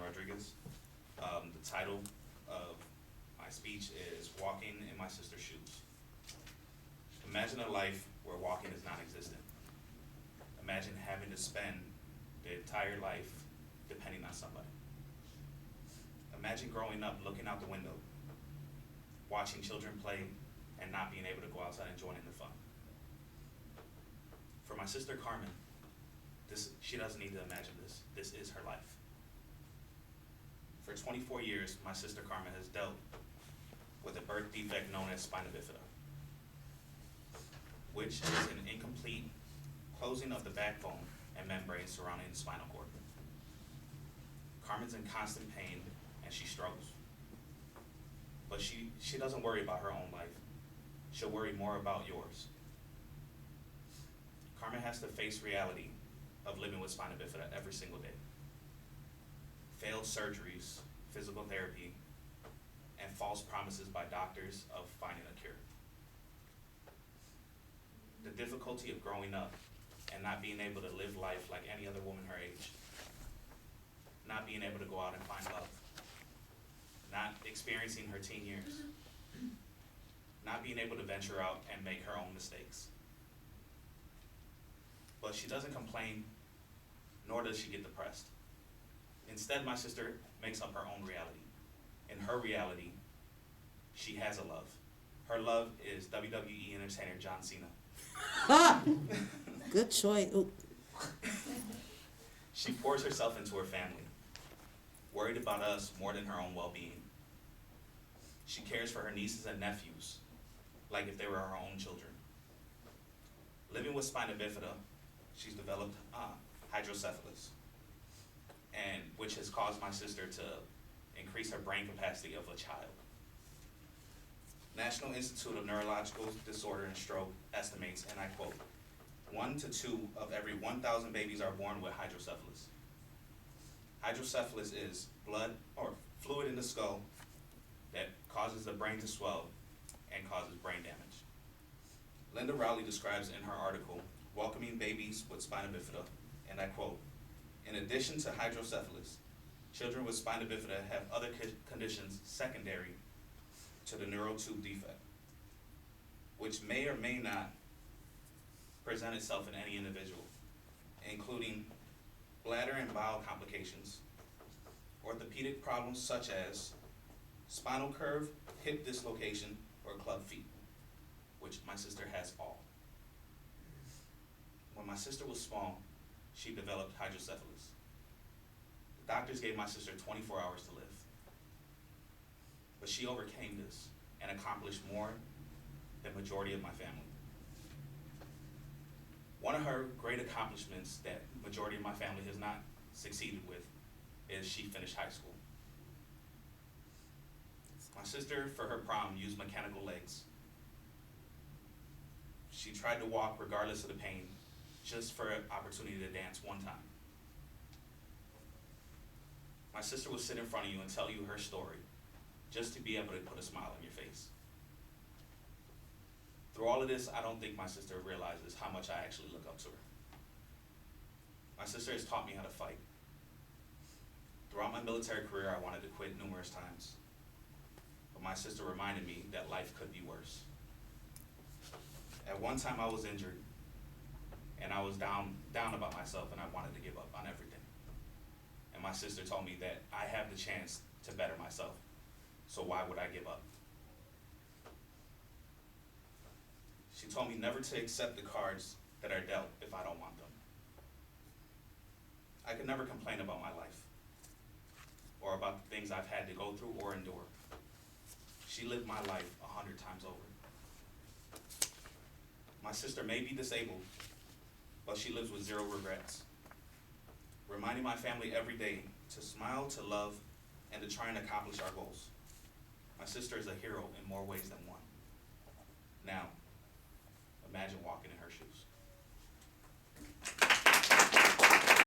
Rodriguez. The title of my speech is Walking in My Sister's Shoes. Imagine a life where walking is non-existent. Imagine having to spend the entire life depending on somebody. Imagine growing up looking out the window, watching children play and not being able to go outside and join in the fun. For my sister Carmen, she doesn't need to imagine this. This is her life. For 24 years, my sister Carmen has dealt with a birth defect known as spina bifida, which is an incomplete closing of the backbone and membrane surrounding the spinal cord. Carmen's in constant pain and she struggles. But she doesn't worry about her own life. She'll worry more about yours. Carmen has to face reality of living with spina bifida every single day. Failed surgeries, physical therapy, and false promises by doctors of finding a cure. The difficulty of growing up and not being able to live life like any other woman her age. Not being able to go out and find love. Not experiencing her teen years. Not being able to venture out and make her own mistakes. But she doesn't complain, nor does she get depressed. Instead, my sister makes up her own reality. In her reality, she has a love. Her love is WWE entertainer John Cena. Good choice. Ooh. She pours herself into her family, worried about us more than her own well-being. She cares for her nieces and nephews like if they were her own children. Living with spina bifida, she's developed hydrocephalus, and which has caused my sister to increase her brain capacity of a child. National Institute of Neurological Disorder and Stroke estimates, and I quote, 1 to 2 of every 1,000 babies are born with hydrocephalus. Hydrocephalus is blood or fluid in the skull that causes the brain to swell and causes brain damage. Linda Rowley describes in her article, Welcoming Babies with Spina Bifida, and I quote, in addition to hydrocephalus, children with spina bifida have other conditions secondary to the neural tube defect, which may or may not present itself in any individual, including bladder and bowel complications, orthopedic problems such as spinal curve, hip dislocation, or club feet, which my sister has all. When my sister was small, she developed hydrocephalus. The doctors gave my sister 24 hours to live. But she overcame this and accomplished more than the majority of my family. One of her great accomplishments that majority of my family has not succeeded with is she finished high school. My sister, for her prom, used mechanical legs. She tried to walk regardless of the pain, just for an opportunity to dance one time. My sister will sit in front of you and tell you her story, just to be able to put a smile on your face. Through all of this, I don't think my sister realizes how much I actually look up to her. My sister has taught me how to fight. Throughout my military career, I wanted to quit numerous times, but my sister reminded me that life could be worse. At one time, I was injured, and I was down about myself, and I wanted to give up on everything. And my sister told me that I have the chance to better myself, so why would I give up? She told me never to accept the cards that are dealt if I don't want them. I could never complain about my life or about the things I've had to go through or endure. She lived my life 100 times over. My sister may be disabled, but she lives with zero regrets, reminding my family every day to smile, to love, and to try and accomplish our goals. My sister is a hero in more ways than one. Now, imagine walking in her shoes.